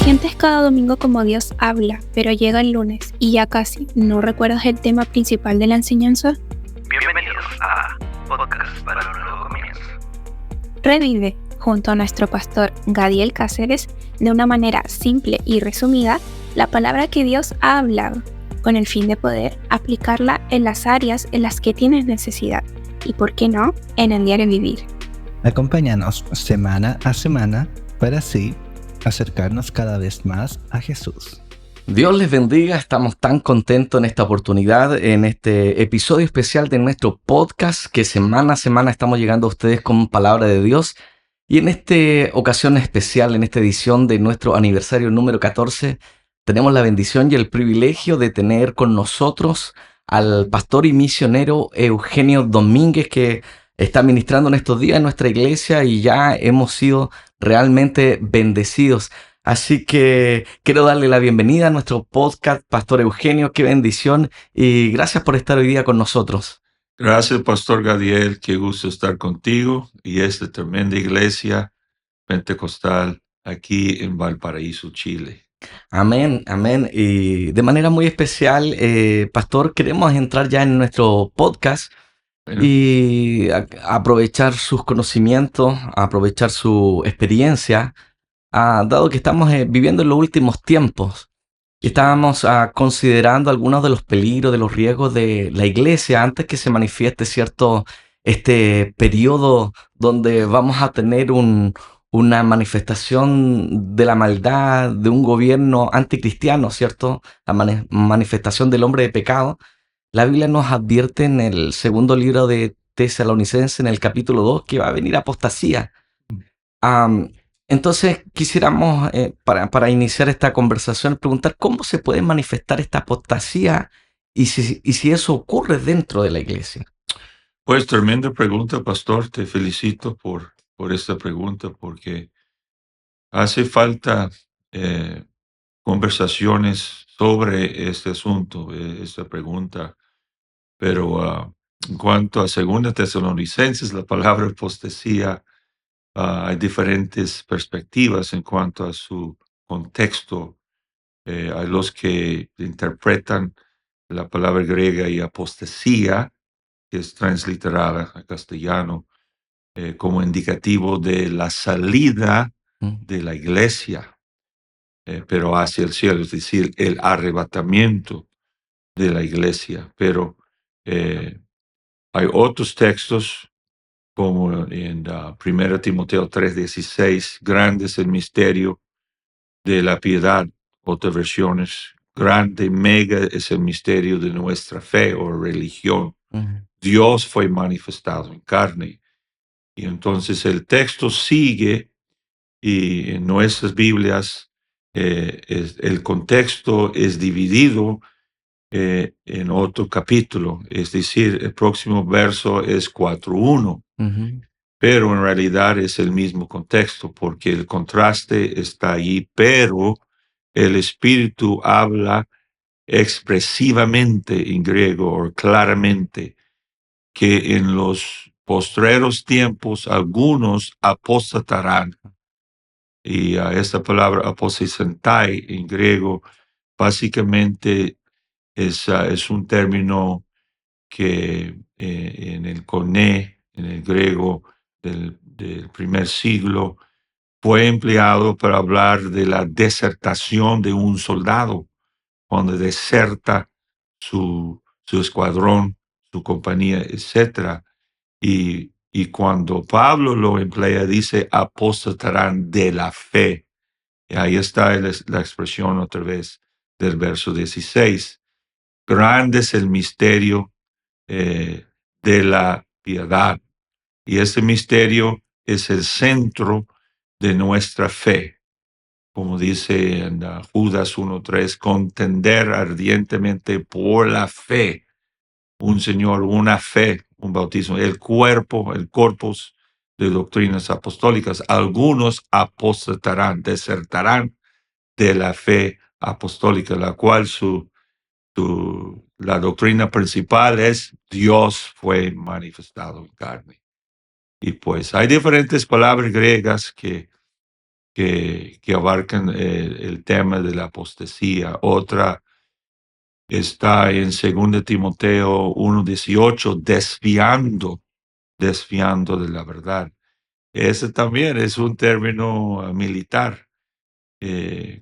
Sientes cada domingo como Dios habla, pero llega el lunes y ya casi no recuerdas el tema principal de la enseñanza. Bienvenidos a Podcast para un Nuevo Comienzo. Revive, junto a nuestro pastor Gadiel Cáceres, de una manera simple y resumida, la palabra que Dios ha hablado, con el fin de poder aplicarla en las áreas en las que tienes necesidad y, por qué no, en el diario vivir. Acompáñanos semana a semana para así acercarnos cada vez más a Jesús. Dios les bendiga, estamos tan contentos en esta oportunidad, en este episodio especial de nuestro podcast que semana a semana estamos llegando a ustedes con palabra de Dios. Y en esta ocasión especial, en esta edición de nuestro aniversario número 14, tenemos la bendición y el privilegio de tener con nosotros al pastor y misionero Eugenio Domínguez, que está ministrando en estos días en nuestra iglesia y ya hemos sido realmente bendecidos. Así que quiero darle la bienvenida a nuestro podcast, Pastor Eugenio. Qué bendición y gracias por estar hoy día con nosotros. Gracias, Pastor Gadiel. Qué gusto estar contigo y esta tremenda iglesia pentecostal aquí en Valparaíso, Chile. Amén, amén. Y de manera muy especial, Pastor, queremos entrar ya en nuestro podcast y aprovechar sus conocimientos, aprovechar su experiencia. Dado que estamos viviendo en los últimos tiempos, estábamos considerando algunos de los peligros, de los riesgos de la iglesia antes que se manifieste este periodo donde vamos a tener una manifestación de la maldad, de un gobierno anticristiano, ¿cierto? La manifestación del hombre de pecado. La Biblia nos advierte en el segundo libro de Tesalonicenses, en el capítulo 2, que va a venir apostasía. Entonces quisiéramos, para iniciar esta conversación, preguntar cómo se puede manifestar esta apostasía y si eso ocurre dentro de la iglesia. Pues tremenda pregunta, Pastor. Te felicito por esta pregunta porque hace falta conversaciones sobre este asunto, esta pregunta. Pero en cuanto a 2 Tesalonicenses, la palabra apostasía, hay diferentes perspectivas en cuanto a su contexto. Hay los que interpretan la palabra griega y apostasía, que es transliterada a castellano, como indicativo de la salida de la iglesia, pero hacia el cielo, es decir, el arrebatamiento de la iglesia. Pero hay otros textos, como en 1 Timoteo 3:16, grande es el misterio de la piedad. Otras versiones, grande, mega es el misterio de nuestra fe o religión. Dios fue manifestado en carne. Y entonces el texto sigue y en nuestras Biblias el contexto es dividido en otro capítulo. Es decir, el próximo verso es 4:1. Pero en realidad es el mismo contexto porque el contraste está allí, pero el Espíritu habla expresivamente en griego o claramente que en los postreros tiempos algunos apostatarán. Y esta palabra apostatai en griego básicamente es un término que en el koiné, en el griego del primer siglo, fue empleado para hablar de la desertación de un soldado, cuando deserta su escuadrón, su compañía, etc. Y cuando Pablo lo emplea, dice, apostatarán de la fe. Y ahí está la expresión otra vez del verso 16. Grande es el misterio de la piedad. Y ese misterio es el centro de nuestra fe. Como dice en Judas 1:3, contender ardientemente por la fe. Un Señor, una fe, un bautismo, el cuerpo, el corpus de doctrinas apostólicas. Algunos apostatarán, desertarán de la fe apostólica, la cual la doctrina principal es Dios fue manifestado en carne. Y pues hay diferentes palabras griegas que que abarcan el tema de la apostasía. Otra está en 2 Timoteo 1:18, desviando de la verdad. Ese también es un término militar.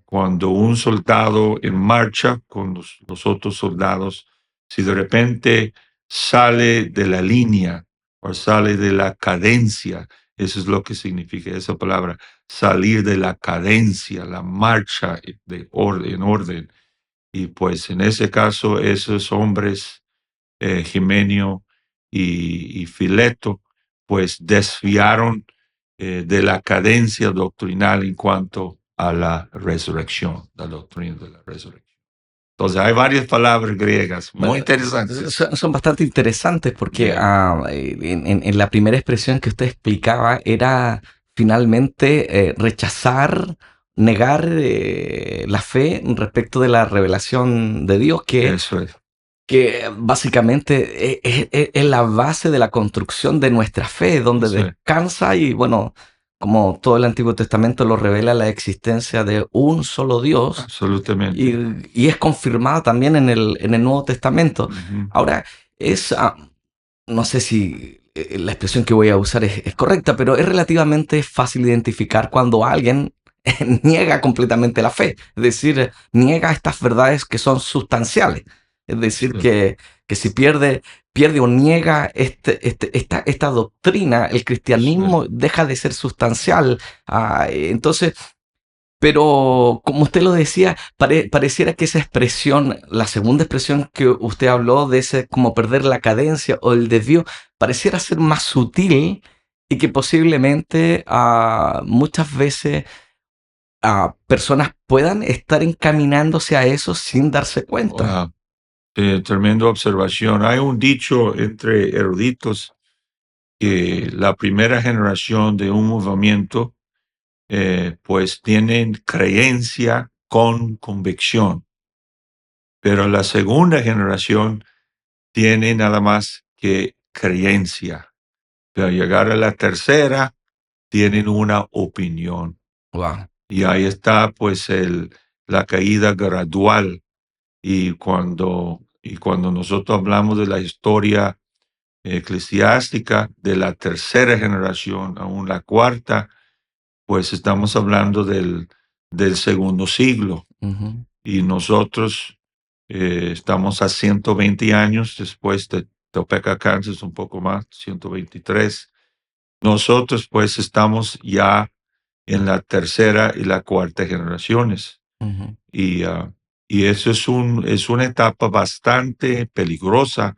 Cuando un soldado en marcha con los otros soldados, si de repente sale de la línea o sale de la cadencia, eso es lo que significa esa palabra, salir de la cadencia, la marcha en orden. Y pues en ese caso, esos hombres, Jimenio y Fileto, pues desviaron de la cadencia doctrinal en cuanto a la resurrección, la doctrina de la resurrección. Entonces hay varias palabras griegas muy interesantes. Son bastante interesantes porque Yeah. en la primera expresión que usted explicaba era finalmente rechazar, negar la fe respecto de la revelación de Dios, Eso es. que básicamente es la base de la construcción de nuestra fe, donde Sí, descansa y bueno, como todo el Antiguo Testamento lo revela la existencia de un solo Dios absolutamente. y es confirmada también en el Nuevo Testamento. Ujú. Ahora, es, no sé si la expresión que voy a usar es correcta, pero es relativamente fácil identificar cuando alguien niega completamente la fe, es decir, niega estas verdades que son sustanciales. Es decir, Sí, que si pierde o niega esta doctrina, el sí. cristianismo deja de ser sustancial. Entonces, pero como usted lo decía, pareciera que esa expresión, la segunda expresión que usted habló de ese como perder la cadencia o el desvío, pareciera ser más sutil y que posiblemente muchas veces personas puedan estar encaminándose a eso sin darse cuenta. Wow. Tremenda observación. Hay un dicho entre eruditos que la primera generación de un movimiento pues tienen creencia con convicción, pero la segunda generación tiene nada más que creencia, pero al llegar a la tercera tienen una opinión. Wow. Y ahí está pues la caída gradual. Y cuando nosotros hablamos de la historia eclesiástica de la tercera generación, aún la cuarta, pues estamos hablando del segundo siglo. Ujú, Y nosotros estamos a 120 años después de Topeka, Kansas, un poco más, 123. Nosotros pues estamos ya en la tercera y la cuarta generaciones. ujú. Y eso es una etapa bastante peligrosa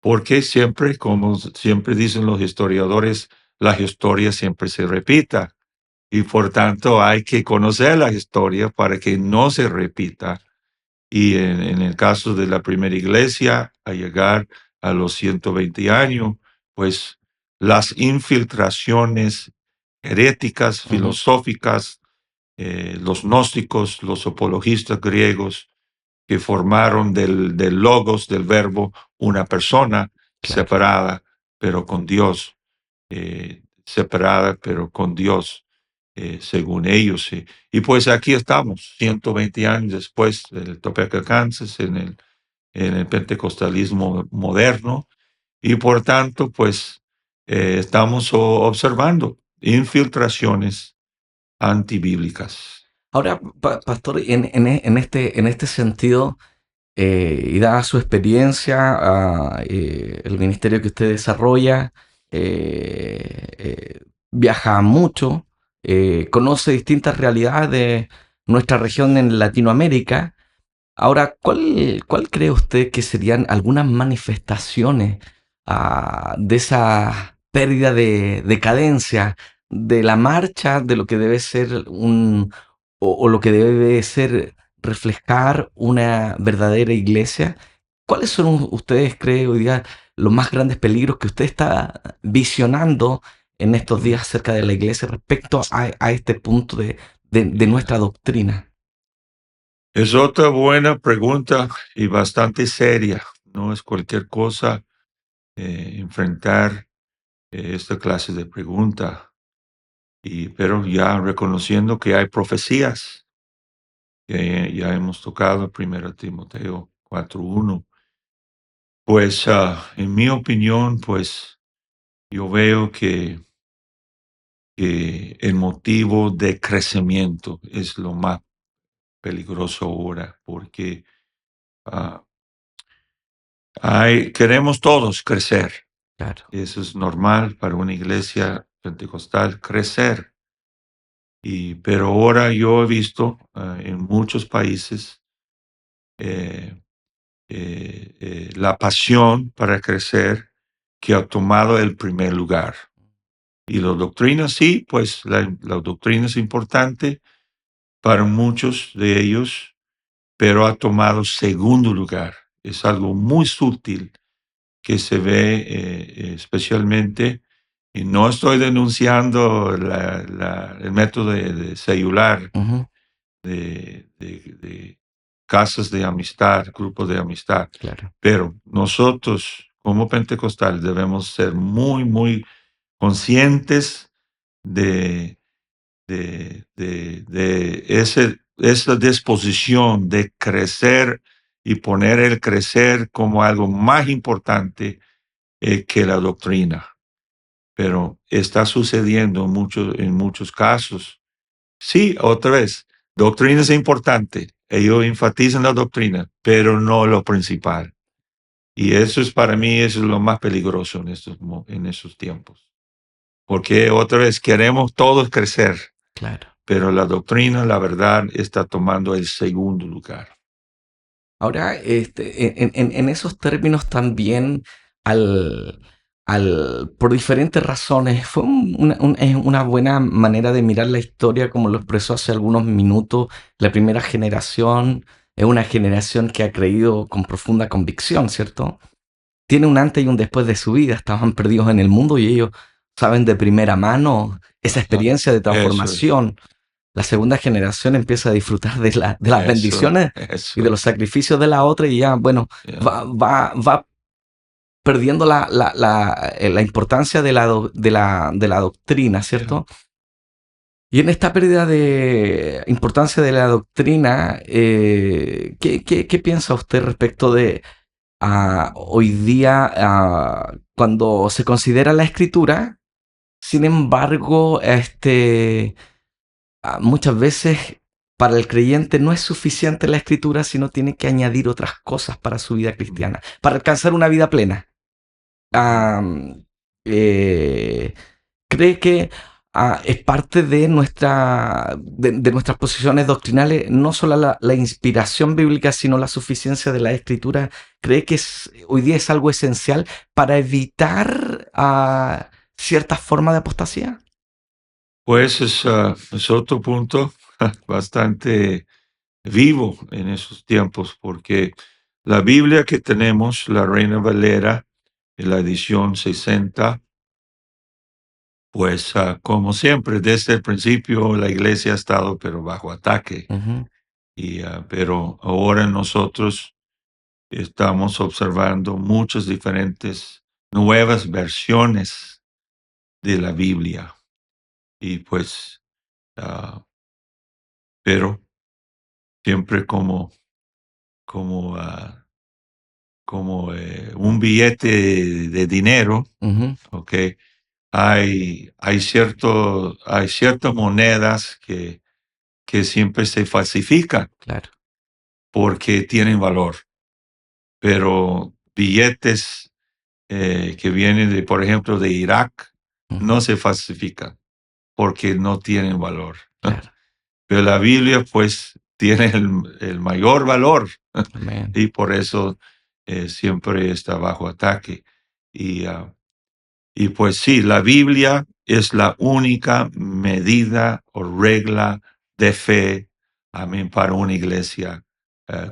porque siempre, como siempre dicen los historiadores, la historia siempre se repita. Y por tanto hay que conocer la historia para que no se repita. Y en el caso de la primera iglesia, a llegar a los 120 años, pues las infiltraciones heréticas, Ujú, filosóficas, los gnósticos, los apologistas griegos, que formaron del logos, del verbo, una persona claro. separada, pero con Dios, separada, pero con Dios, según ellos. Sí. Y pues aquí estamos, 120 años después del Topeka, Kansas, en el pentecostalismo moderno, y por tanto, pues estamos observando infiltraciones antibíblicas. Ahora, pastor, en este sentido, y dada su experiencia, el ministerio que usted desarrolla, viaja mucho, conoce distintas realidades de nuestra región en Latinoamérica. Ahora, ¿cuál cree usted que serían algunas manifestaciones de esa pérdida de decadencia, de la marcha de lo que debe ser o lo que debe ser reflejar una verdadera iglesia? ¿Cuáles son ustedes, cree hoy día, los más grandes peligros que usted está visionando en estos días acerca de la iglesia respecto a este punto de nuestra doctrina? Es otra buena pregunta y bastante seria. No es cualquier cosa enfrentar esta clase de pregunta. Pero ya reconociendo que hay profecías, que ya hemos tocado 1 Timoteo 4:1, pues en mi opinión, pues yo veo que el motivo de crecimiento es lo más peligroso ahora, porque ah, queremos todos crecer. Claro. Eso es normal para una iglesia pentecostal, crecer. Pero ahora yo he visto en muchos países eh, la pasión para crecer que ha tomado el primer lugar. Y la doctrina sí, pues la doctrina es importante para muchos de ellos, pero ha tomado segundo lugar. Es algo muy sutil que se ve especialmente, y no estoy denunciando el método de celular, Ujú, de casas de amistad, grupos de amistad, claro. pero nosotros como pentecostales debemos ser muy, muy conscientes de, esa disposición de crecer y poner el crecer como algo más importante que la doctrina. Pero está sucediendo en muchos casos. Sí, otra vez, doctrina es importante. Ellos enfatizan la doctrina, pero no lo principal. Y eso es para mí eso es lo más peligroso en estos tiempos. Porque otra vez queremos todos crecer, Claro. pero la doctrina, la verdad, está tomando el segundo lugar. Ahora, en esos términos también, al, por diferentes razones, fue es una buena manera de mirar la historia, como lo expresó hace algunos minutos. La primera generación es una generación que ha creído con profunda convicción, ¿cierto? Tiene un antes y un después de su vida, estaban perdidos en el mundo y ellos saben de primera mano esa experiencia de Eso es, transformación. La segunda generación empieza a disfrutar de las bendiciones y eso de los es. sacrificios de la otra y ya, bueno, Yeah. va perdiendo la importancia de la doctrina, Yeah. ¿cierto? Y en esta pérdida de importancia de la doctrina, ¿qué piensa usted respecto de hoy día cuando se considera la escritura? Sin embargo, muchas veces para el creyente no es suficiente la escritura, sino tiene que añadir otras cosas para su vida cristiana, para alcanzar una vida plena. Am, eh, ¿Cree que es parte de, de nuestras posiciones doctrinales, no solo la inspiración bíblica, sino la suficiencia de la escritura? ¿Cree que hoy día es algo esencial para evitar ciertas formas de apostasía? Pues es otro punto bastante vivo en esos tiempos, porque la Biblia que tenemos, la Reina Valera, en la edición 60, pues como siempre, desde el principio la iglesia ha estado pero bajo ataque. Ujú, Pero ahora nosotros estamos observando muchas diferentes nuevas versiones de la Biblia. Y pues, ah, pero siempre como un billete de dinero, ujú, ¿ok? Hay ciertas monedas que siempre se falsifican claro. porque tienen valor, pero billetes que vienen de, por ejemplo, de Irak, Ujú, no se falsifican porque no tienen valor. claro. Pero la Biblia, pues, tiene el mayor valor Amén. y por eso siempre está bajo ataque. Y, ah, y pues sí, la Biblia es la única medida o regla de fe, amén, para una iglesia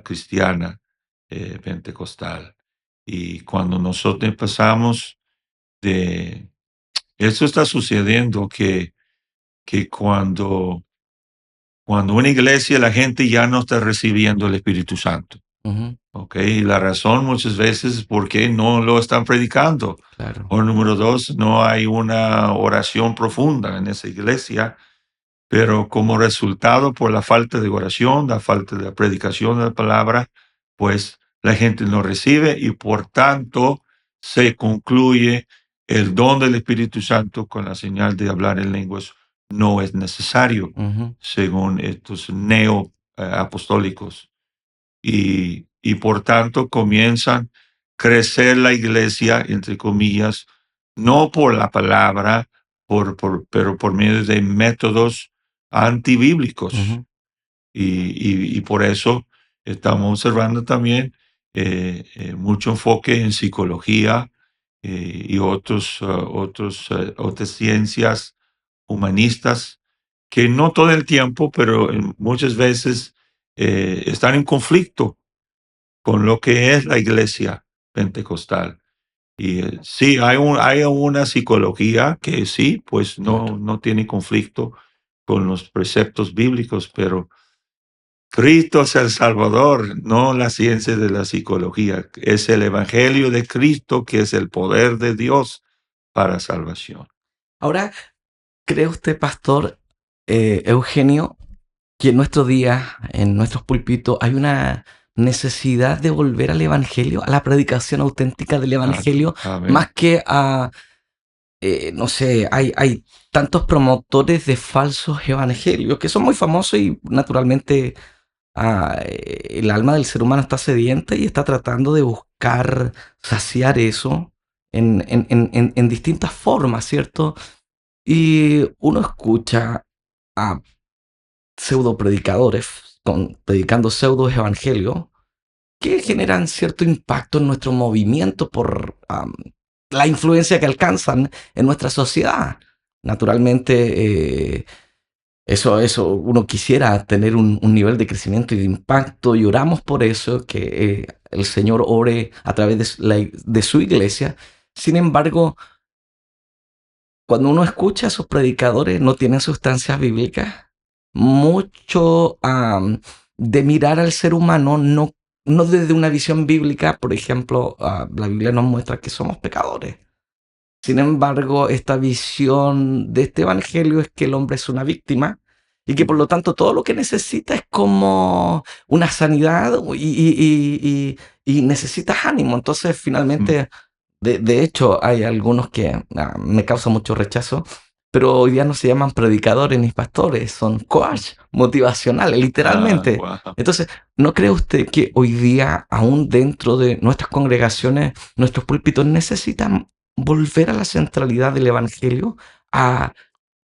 cristiana pentecostal. Y cuando nosotros empezamos de... Esto está sucediendo que cuando una iglesia la gente ya no está recibiendo el Espíritu Santo, Ujú, ¿ok? Y la razón muchas veces es porque no lo están predicando. Claro. O número dos, no hay una oración profunda en esa iglesia, pero como resultado por la falta de oración, la falta de la predicación de la palabra, pues la gente no recibe y por tanto se concluye el don del Espíritu Santo con la señal de hablar en lenguas no es necesario, Ujú. según estos neo apostólicos. Y por tanto comienzan a crecer la iglesia, entre comillas, no por la palabra, pero por medio de métodos antibíblicos. Ujú. Y por eso estamos observando también mucho enfoque en psicología y otras ciencias humanistas que no todo el tiempo, pero muchas veces están en conflicto con lo que es la iglesia pentecostal. Y sí, hay una psicología que sí, pues Claro. no tiene conflicto con los preceptos bíblicos, pero Cristo es el Salvador, no la ciencia de la psicología. Es el Evangelio de Cristo que es el poder de Dios para salvación. Ahora, ¿cree usted, pastor Eugenio, que en nuestro día, en nuestros púlpitos, hay una necesidad de volver al Evangelio, a la predicación auténtica del Evangelio, Amén. más que a, no sé, hay tantos promotores de falsos evangelios que son muy famosos y naturalmente el alma del ser humano está sedienta y está tratando de buscar saciar eso en distintas formas, ¿cierto? Y uno escucha a pseudo predicadores predicando pseudo evangelios que generan cierto impacto en nuestro movimiento por la influencia que alcanzan en nuestra sociedad. Naturalmente, eso uno quisiera tener un nivel de crecimiento y de impacto y oramos por eso, que el Señor ore a través de su iglesia. Sin embargo, cuando uno escucha a sus predicadores, no tienen sustancias bíblicas. Mucho de mirar al ser humano, no desde una visión bíblica. Por ejemplo, la Biblia nos muestra que somos pecadores. Sin embargo, esta visión de este evangelio es que el hombre es una víctima y que por lo tanto todo lo que necesita es como una sanidad y necesitas ánimo. Entonces, Mm. finalmente, de hecho, hay algunos que me causan mucho rechazo, pero hoy día no se llaman predicadores ni pastores, son coach motivacionales, literalmente. Wow. Entonces, ¿no cree usted que hoy día, aún dentro de nuestras congregaciones, nuestros púlpitos necesitan volver a la centralidad del Evangelio, a,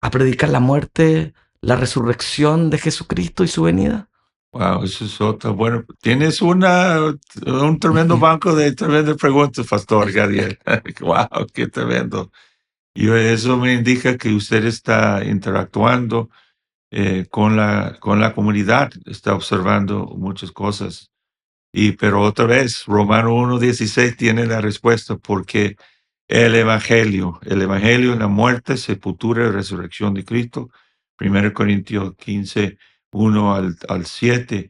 a predicar la muerte, la resurrección de Jesucristo y su venida? Wow, eso es otra. Bueno, tienes un tremendo banco de tremendas preguntas, Pastor Gadiel. Wow, qué tremendo. Y eso me indica que usted está interactuando con la comunidad, está observando muchas cosas. Pero otra vez, Romano 1:16 tiene la respuesta, porque el Evangelio, la muerte, sepultura y resurrección de Cristo, 1 Corintios 15, 1 al 7,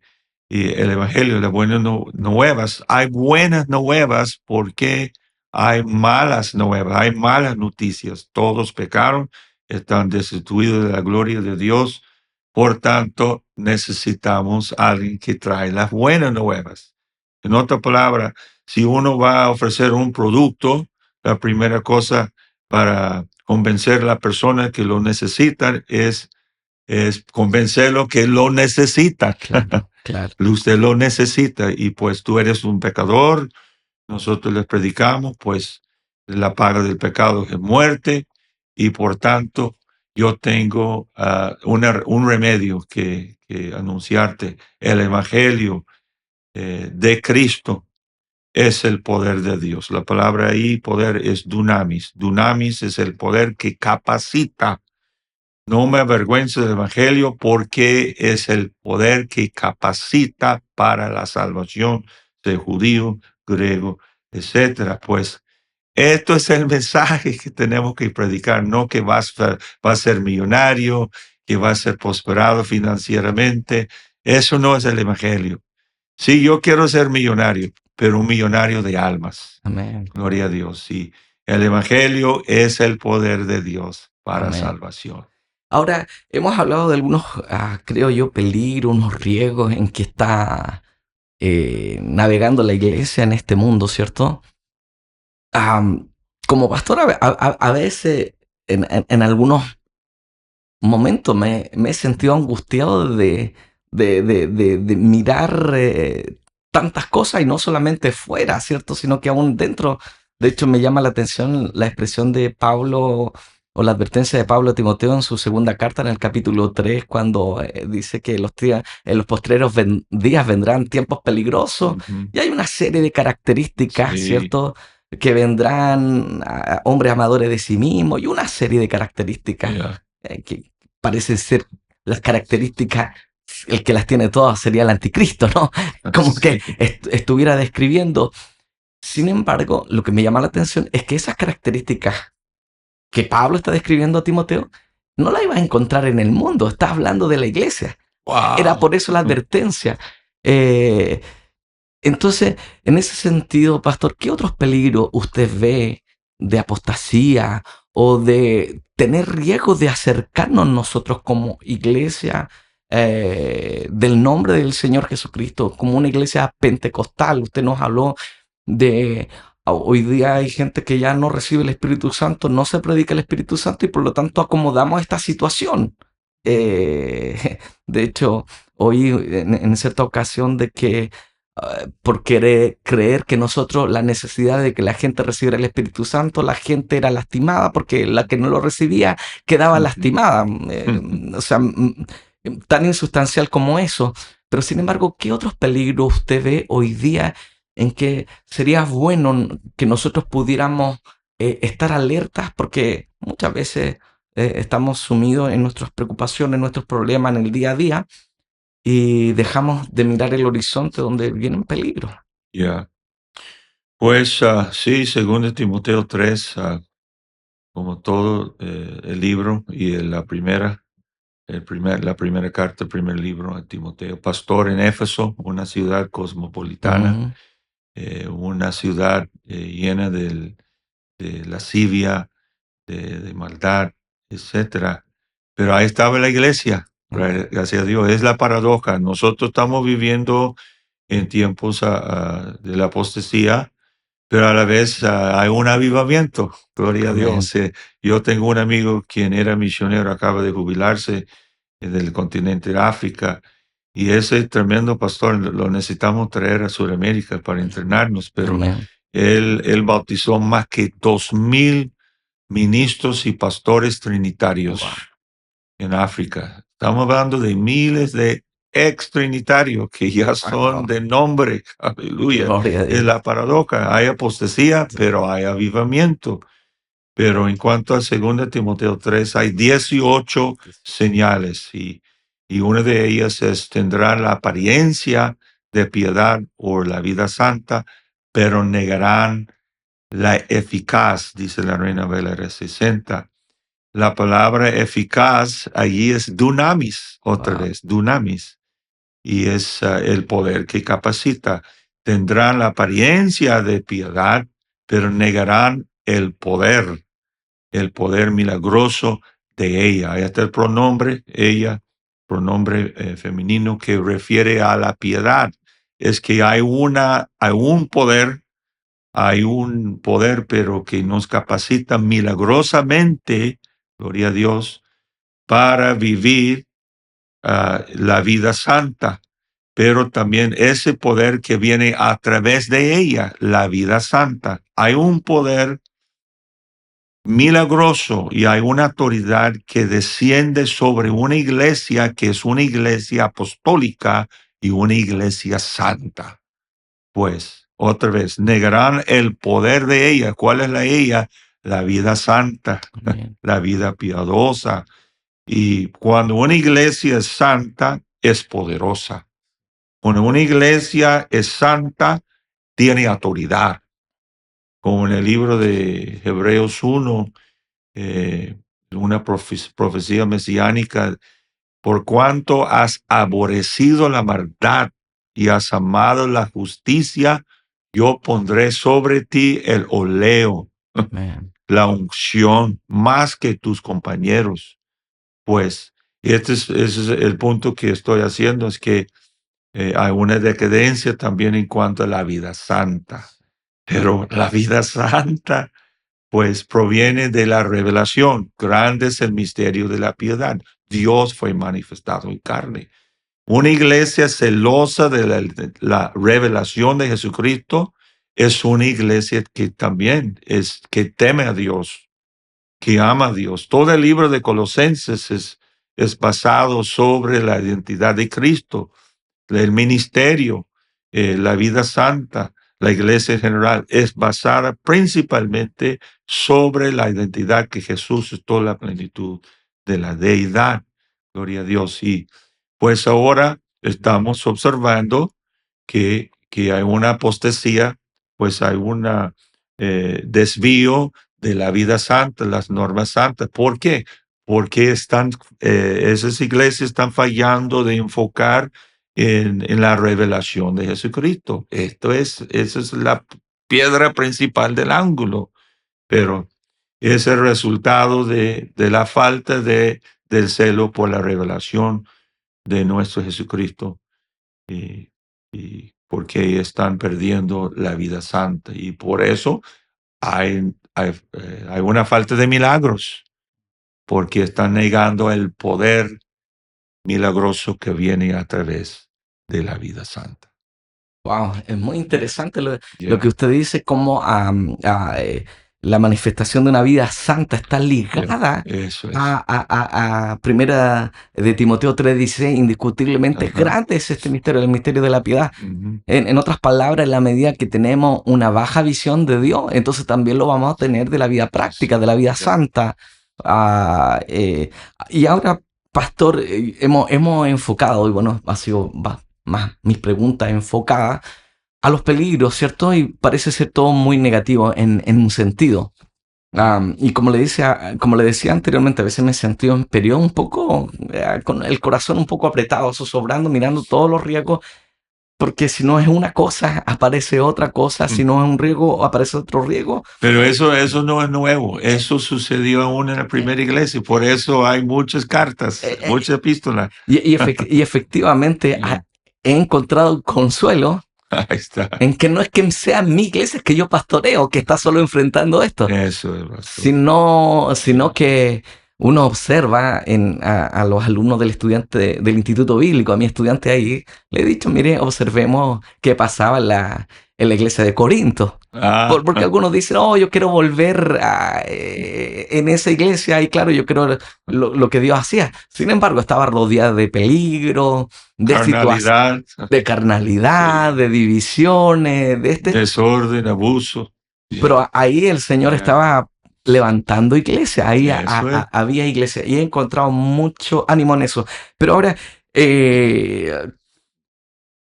y el Evangelio, las buenas nuevas, hay buenas nuevas porque hay malas noticias, todos pecaron, están destituidos de la gloria de Dios, por tanto, necesitamos a alguien que trae las buenas nuevas. En otra palabra, si uno va a ofrecer un producto, la primera cosa para convencer a la persona que lo necesita es convencerlo que lo necesita. Claro, claro. Usted lo necesita y pues tú eres un pecador, nosotros les predicamos, pues la paga del pecado es muerte y por tanto yo tengo un remedio que anunciarte. El Evangelio de Cristo es el poder de Dios. La palabra ahí, poder, es dunamis. Dunamis es el poder que capacita. No me avergüenzo del Evangelio porque es el poder que capacita para la salvación de judío, griego, etcétera. Pues esto es el mensaje que tenemos que predicar, no que vas a ser millonario, que vas a ser prosperado financieramente. Eso no es el Evangelio, Sí, yo quiero ser millonario, pero un millonario de almas. Amén. Gloria a Dios. Sí, el evangelio es el poder de Dios para Amén. salvación. Ahora, hemos hablado de algunos, creo yo, peligros, unos riesgos en que está navegando la iglesia en este mundo, ¿cierto? Como pastor, a veces, en algunos momentos, me he sentido angustiado de mirar tantas cosas y no solamente fuera, ¿cierto? Sino que aún dentro. De hecho, me llama la atención la expresión de Pablo o la advertencia de Pablo a Timoteo en su segunda carta en el capítulo 3, cuando dice que en los postreros días vendrán tiempos peligrosos. Ujú. Y hay una serie de características, Sí, ¿cierto? Que vendrán hombres amadores de sí mismos y una serie de características yeah. que parecen ser las características, el que las tiene todas sería el anticristo, ¿no? Como que Sí. estuviera describiendo. Sin embargo, lo que me llama la atención es que esas características que Pablo está describiendo a Timoteo, no las iba a encontrar en el mundo, está hablando de la iglesia. Era Wow. por eso la advertencia. Eh, entonces, en ese sentido, pastor, ¿qué otros peligros usted ve de apostasía o de tener riesgo de acercarnos nosotros como iglesia del nombre del Señor Jesucristo, como una iglesia pentecostal? Usted nos habló de hoy día hay gente que ya no recibe el Espíritu Santo, no se predica el Espíritu Santo y por lo tanto acomodamos esta situación. De hecho, hoy en cierta ocasión de que por querer creer que nosotros, la necesidad de que la gente recibiera el Espíritu Santo, la gente era lastimada porque la que no lo recibía quedaba lastimada. O sea, tan insustancial como eso. Pero sin embargo, ¿qué otros peligros usted ve hoy día en que sería bueno que nosotros pudiéramos estar alertas? Porque muchas veces estamos sumidos en nuestras preocupaciones, en nuestros problemas en el día a día y dejamos de mirar el horizonte donde vienen peligros. Yeah. Pues sí, según de Timoteo 3, como todo el libro y la primera carta, el primer libro a Timoteo, pastor en Éfeso, una ciudad cosmopolitana, Mm, una ciudad llena de lascivia, de maldad, etcétera. Pero ahí estaba la iglesia, gracias a Dios. Es la paradoja. Nosotros estamos viviendo en tiempos de la apostasía, pero a la vez hay un avivamiento. Gloria a amén. Dios. Yo tengo un amigo quien era misionero, acaba de jubilarse del continente de África. Y ese tremendo pastor lo necesitamos traer a Sudamérica para entrenarnos, pero Amén. él bautizó más que 2,000 ministros y pastores trinitarios Wow. en África. Estamos hablando de miles de ex trinitarios que ya son de nombre. Aleluya. Gloria a Es Dios. la paradoja. Hay apostasía, pero hay avivamiento. Pero en cuanto a 2 Timoteo 3, hay 18 señales y una de ellas es tendrán la apariencia de piedad o la vida santa, pero negarán la eficaz, dice la Reina Valera 60. La palabra eficaz allí es dunamis, otra Wow. vez, dunamis, y es el poder que capacita. Tendrán la apariencia de piedad, pero negarán el poder milagroso de ella. Ahí está el pronombre, ella, pronombre femenino que refiere a la piedad. Es que hay un poder, pero que nos capacita milagrosamente, gloria a Dios, para vivir la vida santa. Pero también ese poder que viene a través de ella, la vida santa. Hay un poder milagroso y hay una autoridad que desciende sobre una iglesia que es una iglesia apostólica y una iglesia santa. Pues, otra vez, negarán el poder de ella. ¿Cuál es la ella? La vida santa, Amén. la vida piadosa. Y cuando una iglesia es santa, es poderosa. Cuando una iglesia es santa, tiene autoridad. Como en el libro de Hebreos 1, una profecía mesiánica, por cuanto has aborrecido la maldad y has amado la justicia, yo pondré sobre ti el oleo, Amén. la unción, más que tus compañeros. Pues, y ese es el punto que estoy haciendo, es que hay una decadencia también en cuanto a la vida santa. Pero la vida santa, pues, proviene de la revelación. Grande es el misterio de la piedad. Dios fue manifestado en carne. Una iglesia celosa de la revelación de Jesucristo es una iglesia que también que teme a Dios, que ama a Dios. Todo el libro de Colosenses es basado sobre la identidad de Cristo, el ministerio, la vida santa, la iglesia en general, es basada principalmente sobre la identidad que Jesús es toda la plenitud de la deidad. Gloria a Dios. Y pues ahora estamos observando que hay una apostasía, pues hay un desvío de la vida santa, las normas santas. ¿Por qué? Porque esas iglesias están fallando de enfocar en la revelación de Jesucristo. Esa es la piedra principal del ángulo, pero es el resultado de la falta del celo por la revelación de nuestro Jesucristo, y, y porque están perdiendo la vida santa. Y por eso hay una falta de milagros, porque están negando el poder milagroso que viene a través de la vida santa. Wow, es muy interesante lo Yeah. que usted dice, cómo la manifestación de una vida santa está ligada Eso es. a Primera de Timoteo 3:16. Indiscutiblemente Ajá. grande es este misterio, el misterio de la piedad. Ujú. En otras palabras, en la medida que tenemos una baja visión de Dios, entonces también lo vamos a tener de la vida práctica, de la vida santa. Y ahora, pastor, hemos enfocado, y bueno, ha sido más mis preguntas enfocadas a los peligros, ¿cierto? Y parece ser todo muy negativo en un sentido. Y como le decía anteriormente, a veces me he sentido en periodo un poco, con el corazón un poco apretado, zozobrando, mirando todos los riesgos, porque si no es una cosa, aparece otra cosa, si no es un riesgo, aparece otro riesgo. Pero eso no es nuevo. Eso sucedió aún en la primera iglesia. Y por eso hay muchas cartas, muchas epístolas. Y efectivamente he encontrado consuelo Ahí está. en que no es que sea mi iglesia, es que yo pastoreo, que está solo enfrentando esto, Eso es, pastor. sino que uno observa a los alumnos del Instituto Bíblico, a mi estudiante ahí, le he dicho, mire, observemos qué pasaba en la iglesia de Corinto. Porque algunos dicen, oh, yo quiero volver en esa iglesia, y claro, yo quiero lo que Dios hacía. Sin embargo, estaba rodeada de peligro, de carnalidad, de carnalidad, sí, de divisiones, desorden, abuso. Pero ahí el Señor estaba levantando iglesia, ahí Eso es. había iglesia, y he encontrado mucho ánimo en eso. Pero ahora,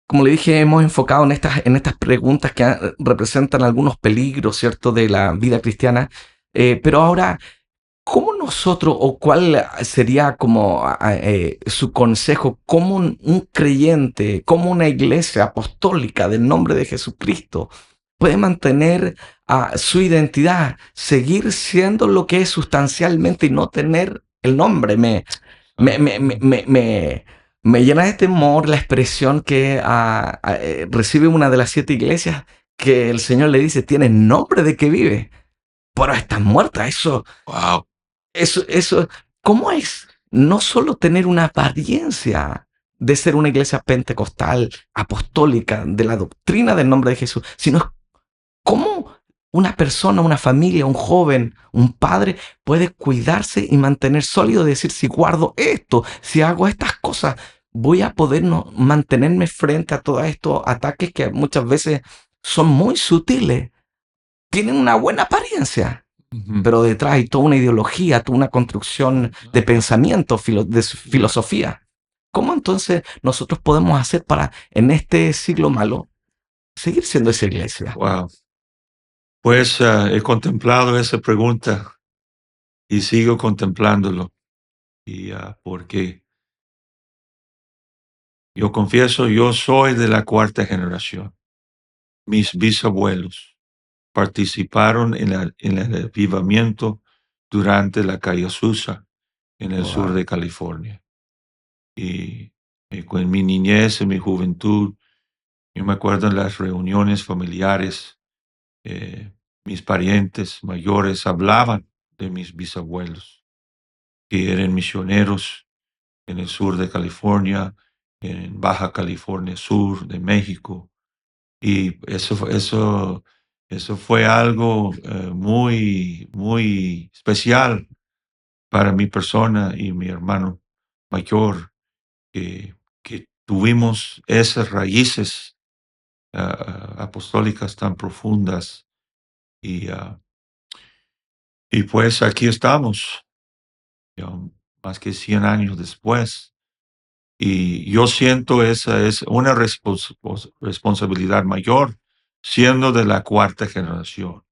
como le dije, hemos enfocado en estas preguntas que representan algunos peligros, ¿cierto?, de la vida cristiana. Pero ahora, ¿cómo nosotros, o cuál sería como su consejo, como un creyente, como una iglesia apostólica del nombre de Jesucristo puede mantener su identidad, seguir siendo lo que es sustancialmente y no tener el nombre? Me llena de temor la expresión que recibe una de las 7 iglesias, que el Señor le dice, tienes nombre de que vive, pero estás muerta. Wow. Eso, ¿cómo es no solo tener una apariencia de ser una iglesia pentecostal, apostólica, de la doctrina del nombre de Jesús, sino cómo una persona, una familia, un joven, un padre puede cuidarse y mantener sólido, decir, si guardo esto, si hago estas cosas, voy a poder mantenerme frente a todos estos ataques que muchas veces son muy sutiles, tienen una buena apariencia, pero detrás hay toda una ideología, toda una construcción de pensamiento, de filosofía. ¿Cómo entonces nosotros podemos hacer para, en este siglo malo, seguir siendo esa iglesia? Wow. Pues he contemplado esa pregunta y sigo contemplándolo. Y porque Yo confieso, yo soy de la cuarta generación. Mis bisabuelos participaron en el avivamiento durante la calle Azusa en el sur Wow. de California. Y en mi niñez, en mi juventud, yo me acuerdo en las reuniones familiares, mis parientes mayores hablaban de mis bisabuelos, que eran misioneros en el sur de California, en Baja California Sur de México. Y eso fue algo muy, muy especial para mi persona y mi hermano mayor, que tuvimos esas raíces apostólicas tan profundas. Y, y pues aquí estamos, ya más que 100 años después. Y yo siento esa es una responsabilidad mayor, siendo de la cuarta generación.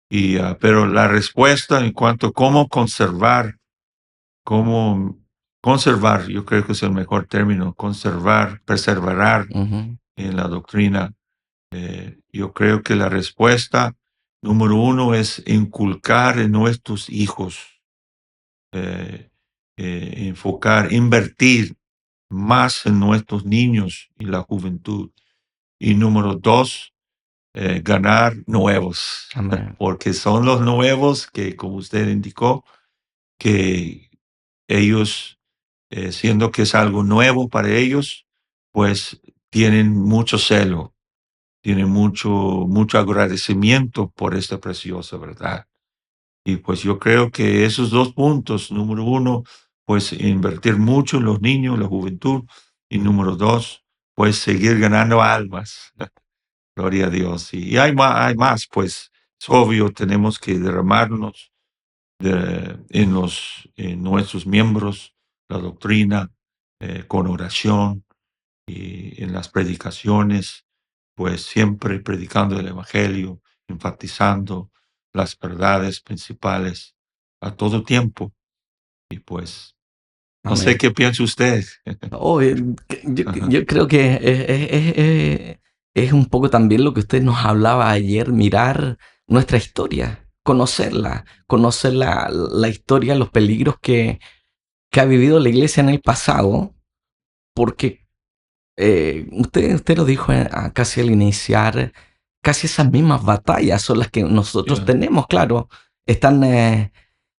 Pero la respuesta en cuanto a cómo conservar, yo creo que es el mejor término, conservar, perseverar Ujú. en la doctrina. Yo creo que la respuesta número uno es inculcar en nuestros hijos, eh, enfocar, invertir más en nuestros niños y la juventud. Y número dos, ganar nuevos, Amén. porque son los nuevos que, como usted indicó, que ellos, siendo que es algo nuevo para ellos, pues tienen mucho celo, tienen mucho agradecimiento por esta preciosa verdad. Y pues yo creo que esos dos puntos, número uno, pues invertir mucho en los niños, la juventud, y número dos, pues seguir ganando almas. Gloria a Dios. Y hay más, pues es obvio, tenemos que derramarnos en nuestros miembros, la doctrina, con oración y en las predicaciones, pues siempre predicando el Evangelio, enfatizando las verdades principales a todo tiempo. Y pues, no sé Amén. qué piensa usted. Oh, Ajá. yo creo que es un poco también lo que usted nos hablaba ayer, mirar nuestra historia, conocer la historia, los peligros que ha vivido la iglesia en el pasado, porque usted lo dijo casi al iniciar, casi esas mismas batallas son las que nosotros Yeah, tenemos, claro, están,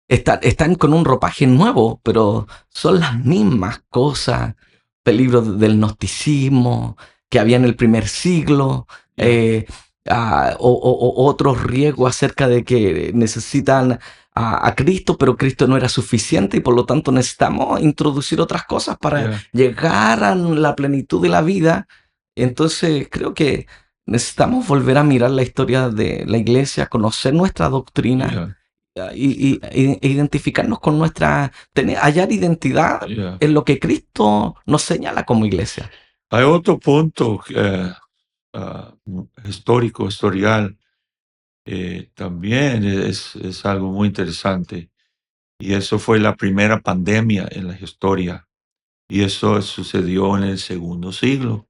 están con un ropaje nuevo, pero son las mismas cosas, peligros del gnosticismo que había en el primer siglo, yeah, eh, o otros riesgos acerca de que necesitan a Cristo, pero Cristo no era suficiente y por lo tanto necesitamos introducir otras cosas para yeah, llegar a la plenitud de la vida. Entonces creo que necesitamos volver a mirar la historia de la iglesia, conocer nuestra doctrina yeah, e identificarnos con hallar identidad yeah. en lo que Cristo nos señala como iglesia. Hay otro punto historial, también es algo muy interesante. Y eso fue la primera pandemia en la historia. Y eso sucedió en el segundo siglo.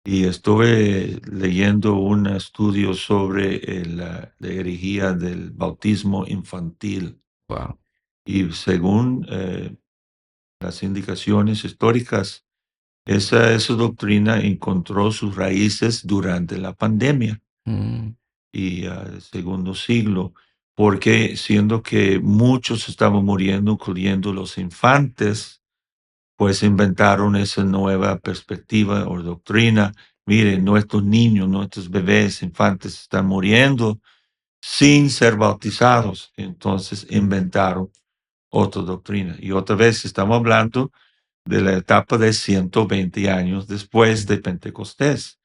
Y estuve leyendo un estudio sobre la herejía del bautismo infantil. Wow. Y según las indicaciones históricas, esa doctrina encontró sus raíces durante la pandemia Mm, y el segundo siglo, porque siendo que muchos estaban muriendo, incluyendo los infantes, pues inventaron esa nueva perspectiva o doctrina. Miren, nuestros niños, nuestros bebés, infantes están muriendo sin ser bautizados. Entonces inventaron otra doctrina. Y otra vez estamos hablando de la etapa de 120 años después de Pentecostés.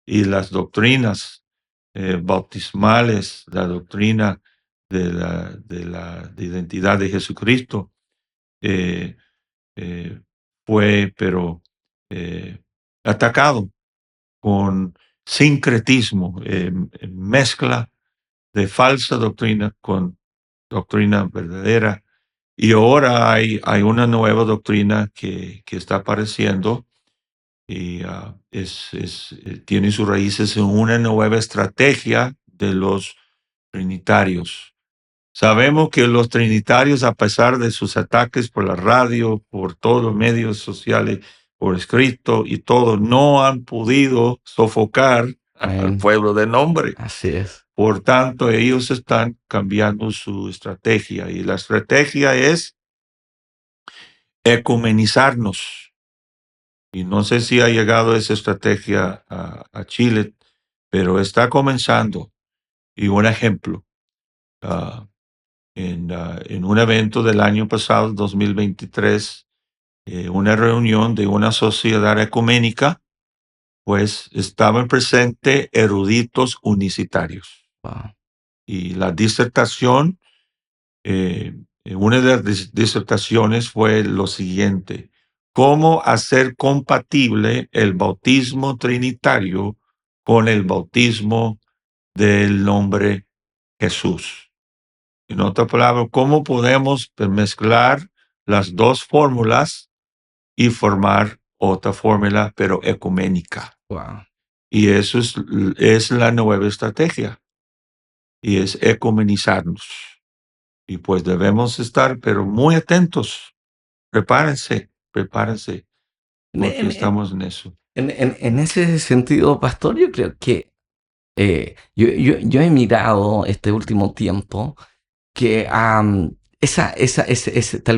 Y las doctrinas bautismales, la doctrina de identidad de Jesucristo, eh, eh, fue, pero atacado con sincretismo, mezcla de falsa doctrina con doctrina verdadera Y ahora hay una nueva doctrina que está apareciendo y tiene sus raíces en una nueva estrategia de los trinitarios. Sabemos que los trinitarios, a pesar de sus ataques por la radio, por todos los medios sociales, por escrito y todo, no han podido sofocar al Amén. pueblo de nombre. Así es. Por tanto, ellos están cambiando su estrategia y la estrategia es ecumenizarnos. Y no sé si ha llegado esa estrategia a Chile, pero está comenzando. Y un ejemplo, en un evento del año pasado, 2023, una reunión de una sociedad ecuménica, pues estaban presentes eruditos unicitarios. Wow. Y la disertación, una de las disertaciones fue lo siguiente: ¿cómo hacer compatible el bautismo trinitario con el bautismo del nombre Jesús? En otras palabras, ¿cómo podemos mezclar las dos fórmulas y formar otra fórmula, pero ecuménica? Wow. Y eso es la nueva estrategia, y es ecumenizarnos. Y pues debemos estar, pero muy atentos. Prepárense, porque En, estamos en eso. en ese sentido, pastor, yo creo que yo he mirado este último tiempo que tal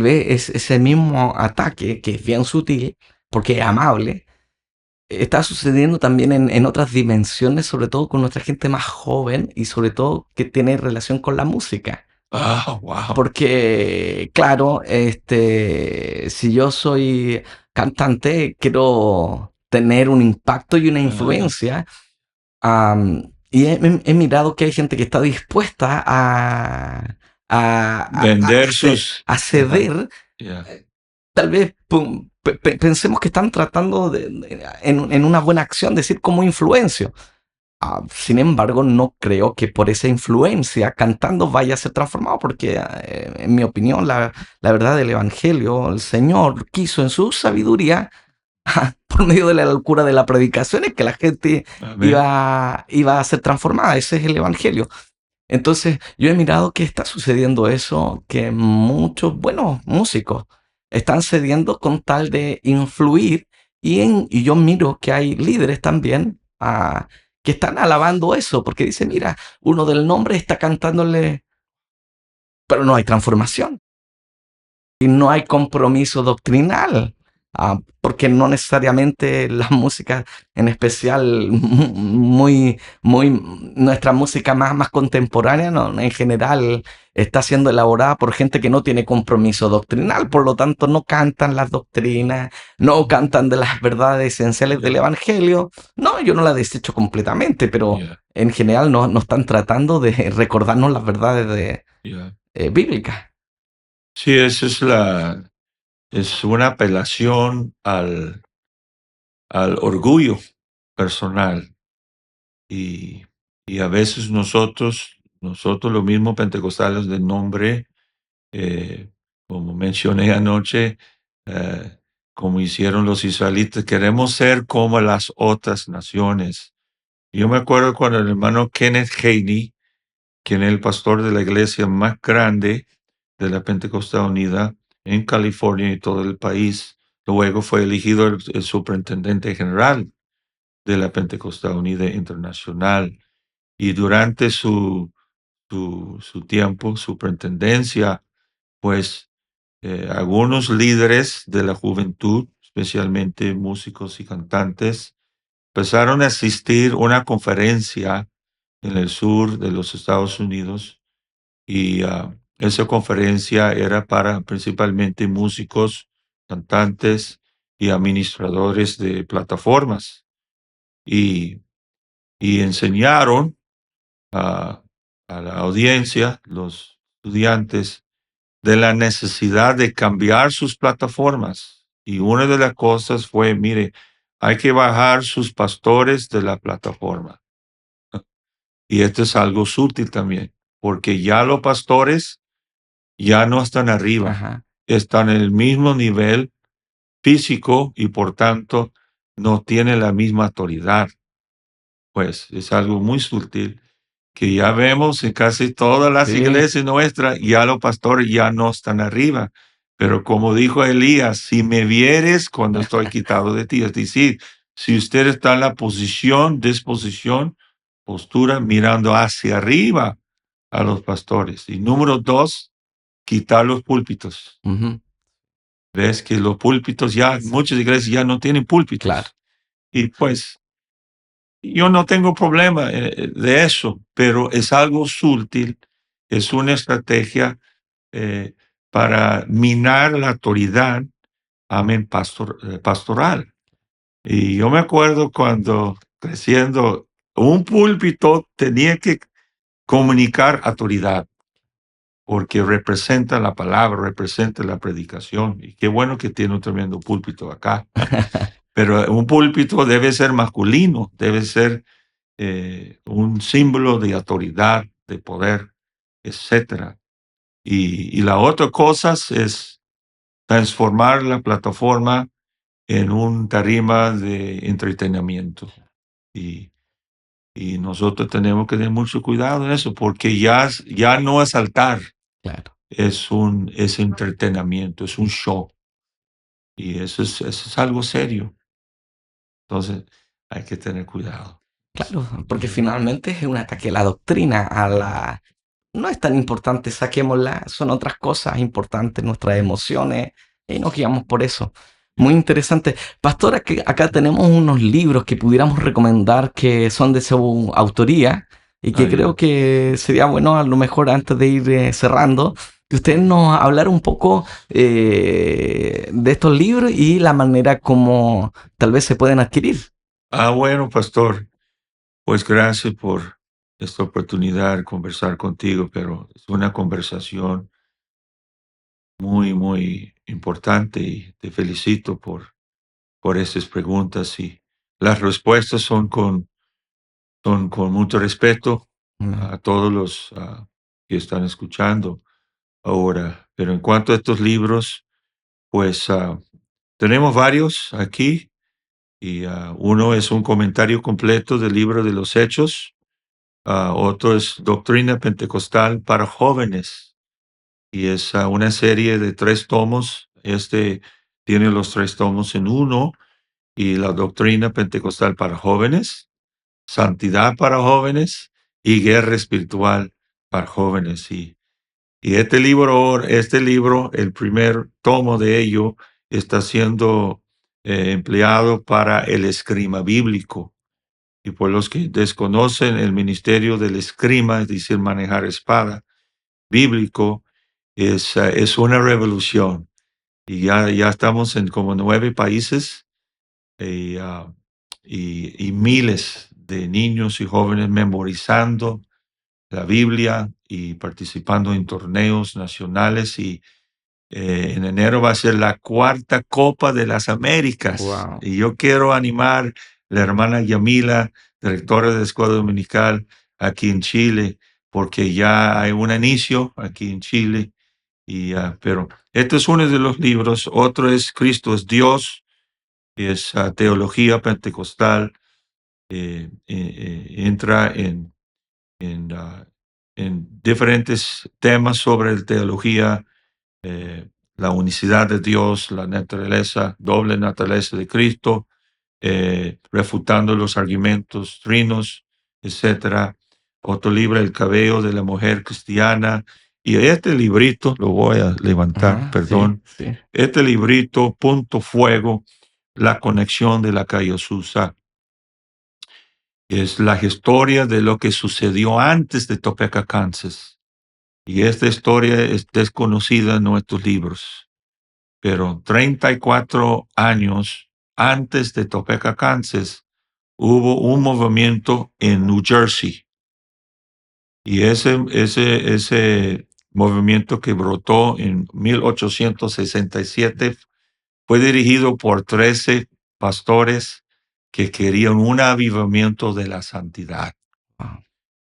vez ese mismo ataque, que es bien sutil, porque es amable, está sucediendo también en otras dimensiones, sobre todo con nuestra gente más joven y sobre todo que tiene relación con la música. Wow. Porque, claro, si yo soy cantante, quiero tener un impacto y una influencia. Y he mirado que hay gente que está dispuesta Vender a ceder. Yeah. Tal vez pensemos que están tratando en una buena acción, decir como influencio. Sin embargo, no creo que por esa influencia cantando vaya a ser transformado, porque en mi opinión, la verdad del Evangelio, el Señor quiso en su sabiduría, por medio de la locura de la predicación, es que la gente iba a ser transformada. Ese es el Evangelio. Entonces, yo he mirado que está sucediendo eso, que muchos buenos músicos están cediendo con tal de influir, y yo miro que hay líderes también que están alabando eso, porque dicen, mira, uno del nombre está cantándole, pero no hay transformación y no hay compromiso doctrinal. Porque no necesariamente la música, en especial nuestra música más contemporánea, no, en general está siendo elaborada por gente que no tiene compromiso doctrinal, por lo tanto no cantan las doctrinas, no cantan de las verdades esenciales del Evangelio. No, yo no la desecho completamente, pero en general no están tratando de recordarnos las verdades bíblicas. Sí, esa es una apelación al orgullo personal. Y a veces nosotros los mismos pentecostales de nombre, como mencioné anoche, como hicieron los israelitas, queremos ser como las otras naciones. Yo me acuerdo cuando el hermano Kenneth Haney, quien es el pastor de la iglesia más grande de la Pentecostal Unida en California y todo el país, luego fue elegido el superintendente general de la Pentecostal Unida Internacional. Y durante su tiempo, superintendencia, pues algunos líderes de la juventud, especialmente músicos y cantantes, empezaron a asistir a una conferencia en el sur de los Estados Unidos, y esa conferencia era para principalmente músicos, cantantes y administradores de plataformas, y enseñaron a la audiencia, los estudiantes, de la necesidad de cambiar sus plataformas. Y una de las cosas fue, mire, hay que bajar sus pastores de la plataforma. Y esto es algo sutil también, porque ya los pastores ya no están arriba, Ajá. están en el mismo nivel físico y por tanto no tienen la misma autoridad. Pues es algo muy sutil que ya vemos en casi todas las Sí. iglesias nuestras, ya los pastores ya no están arriba. Pero como dijo Elías, si me vieres cuando estoy quitado de ti, es decir, si usted está en la posición, disposición, postura, mirando hacia arriba a los pastores. Y número 2, quitar los púlpitos. Ujú. Ves que los púlpitos ya, muchas iglesias ya no tienen púlpitos. Claro. Y pues yo no tengo problema de eso, pero es algo sutil, es una estrategia eh, para minar la autoridad, amén, pastoral. Y yo me acuerdo cuando creciendo, un púlpito tenía que comunicar autoridad, porque representa la palabra, representa la predicación. Y qué bueno que tiene un tremendo púlpito acá. Pero un púlpito debe ser masculino, debe ser un símbolo de autoridad, de poder, etcétera. Y la otra cosa es transformar la plataforma en un tarima de entretenimiento. Y, y nosotros tenemos que tener mucho cuidado en eso, porque ya no es altar, Claro. es entretenimiento, es un show. Y eso es algo serio. Entonces, hay que tener cuidado. Claro, porque finalmente es un ataque a la doctrina, a la... No es tan importante, saquémosla, son otras cosas importantes, nuestras emociones, y nos guiamos por eso. Muy interesante. Pastora, que acá tenemos unos libros que pudiéramos recomendar que son de su autoría y que Ah, ya. creo que sería bueno a lo mejor antes de ir cerrando, que usted nos hablara un poco de estos libros y la manera como tal vez se pueden adquirir. Bueno, pastor, pues gracias por esta oportunidad de conversar contigo, pero es una conversación muy, muy importante y te felicito por esas preguntas y las respuestas son con mucho respeto Mm. a todos los que están escuchando ahora. Pero en cuanto a estos libros, pues tenemos varios aquí y uno es un comentario completo del libro de los Hechos. Otro es Doctrina Pentecostal para Jóvenes y es una serie de 3 tomos. Este tiene los 3 tomos en uno y la Doctrina Pentecostal para Jóvenes, Santidad para Jóvenes y Guerra Espiritual para Jóvenes. Y este libro, el primer tomo de ello, está siendo empleado para el esgrima bíblico. Y por los que desconocen el ministerio del esgrima, es decir, manejar espada bíblico, es una revolución. Y ya estamos en como 9 países y, y miles de niños y jóvenes memorizando la Biblia y participando en torneos nacionales. Y en enero va a ser la 4ª Copa de las Américas. Wow. Y yo quiero animar a la hermana Yamila, directora de la Escuela Dominical aquí en Chile, porque ya hay un inicio aquí en Chile. Pero este es uno de los libros. Otro es Cristo es Dios, es teología pentecostal. Entra en, ah, en diferentes temas sobre la teología, eh, la unicidad de Dios, la naturaleza, doble naturaleza de Cristo, refutando los argumentos trinos, etcétera. Otro libro, El cabello de la mujer cristiana. Y este librito, lo voy a levantar, Ajá, sí, perdón. sí. Este librito, Punto Fuego, la conexión de la calle Azusa, es la historia de lo que sucedió antes de Topeka, Kansas. Y esta historia es desconocida en nuestros libros. Pero 34 años antes de Topeka, Kansas, hubo un movimiento en New Jersey. Y ese movimiento que brotó en 1867 fue dirigido por 13 pastores que querían un avivamiento de la santidad. Wow.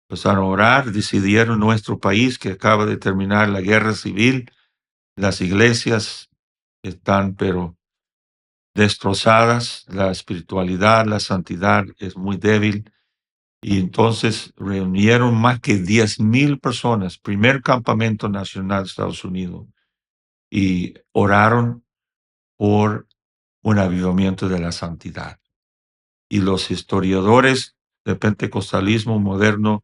empezaron a orar, decidieron nuestro país que acaba de terminar la guerra civil. Las iglesias están pero destrozadas, la espiritualidad, la santidad es muy débil. Y entonces reunieron más que 10,000 personas, primer campamento nacional de Estados Unidos, y oraron por un avivamiento de la santidad. Y los historiadores del pentecostalismo moderno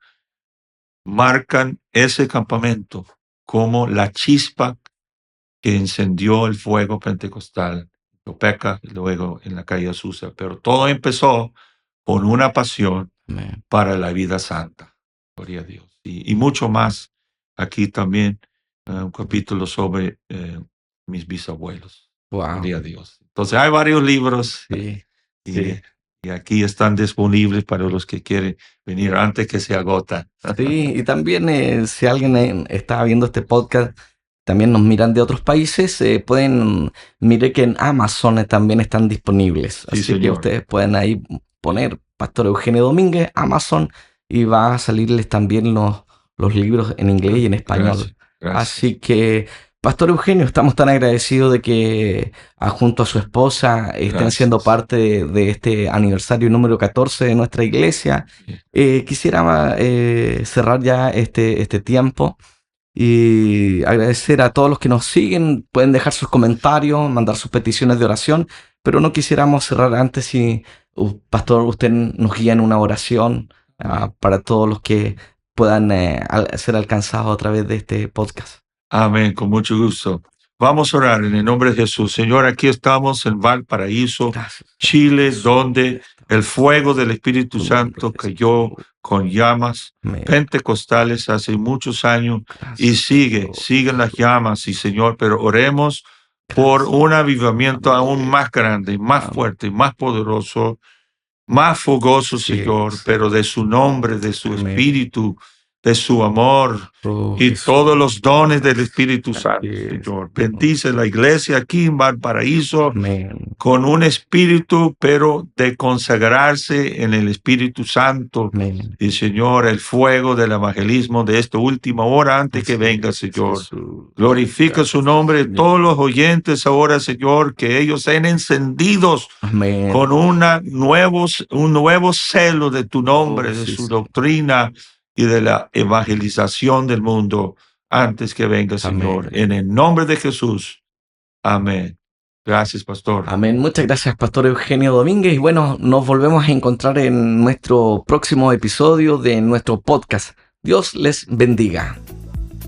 marcan ese campamento como la chispa que encendió el fuego pentecostal, Topeka y luego en la calle Azusa. Pero todo empezó con una pasión Amén. para la vida santa. Gloria a Dios. Y mucho más. Aquí también un capítulo sobre mis bisabuelos. Wow. Gloria a Dios. Entonces hay varios libros Sí, y, sí. y aquí están disponibles para los que quieren venir antes que se agotan. Sí, y también si alguien está viendo este podcast, también nos miran de otros países, mire que en Amazon también están disponibles. Sí, Así que señor. ustedes pueden ahí poner Pastor Eugenio Domínguez, Amazon, y va a salirles también los libros en inglés y en español. Gracias, gracias. Así que, Pastor Eugenio, estamos tan agradecidos de que junto a su esposa estén Gracias. siendo parte de este aniversario número 14 de nuestra iglesia. Quisiera cerrar ya este tiempo y agradecer a todos los que nos siguen. Pueden dejar sus comentarios, mandar sus peticiones de oración, pero no quisiéramos cerrar antes si, Pastor, usted nos guía en una oración para todos los que puedan ser alcanzados a través de este podcast. Amén, con mucho gusto. Vamos a orar en el nombre de Jesús. Señor, aquí estamos en Valparaíso, Gracias. Chile, donde el fuego del Espíritu Santo cayó con llamas Amén. pentecostales hace muchos años y Gracias. siguen las llamas, y Señor, pero oremos por un avivamiento aún más grande, más Amén. fuerte, más poderoso, más fogoso, Sí. Señor, pero de su nombre, de su Amén. espíritu, de su amor Oh, y Jesús. todos los dones del Espíritu Santo, Así es. Señor. Bendice la iglesia aquí en Valparaíso Amén. con un espíritu, pero de consagrarse en el Espíritu Santo. Amén. Y, Señor, el fuego del evangelismo de esta última hora antes que Así venga, es, Señor. Jesús. Glorifica su nombre. Señor. Todos los oyentes ahora, Señor, que ellos sean encendidos Amén. con un nuevo celo de tu nombre, Oh, de sí, su sí. doctrina y de la evangelización del mundo antes que venga, Señor. Amén. En el nombre de Jesús. Amén. Gracias, pastor. Amén. Muchas gracias, Pastor Eugenio Domínguez. Y bueno, nos volvemos a encontrar en nuestro próximo episodio de nuestro podcast. Dios les bendiga.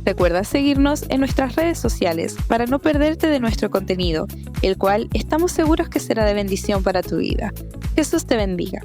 Recuerda seguirnos en nuestras redes sociales para no perderte de nuestro contenido, el cual estamos seguros que será de bendición para tu vida. Jesús te bendiga.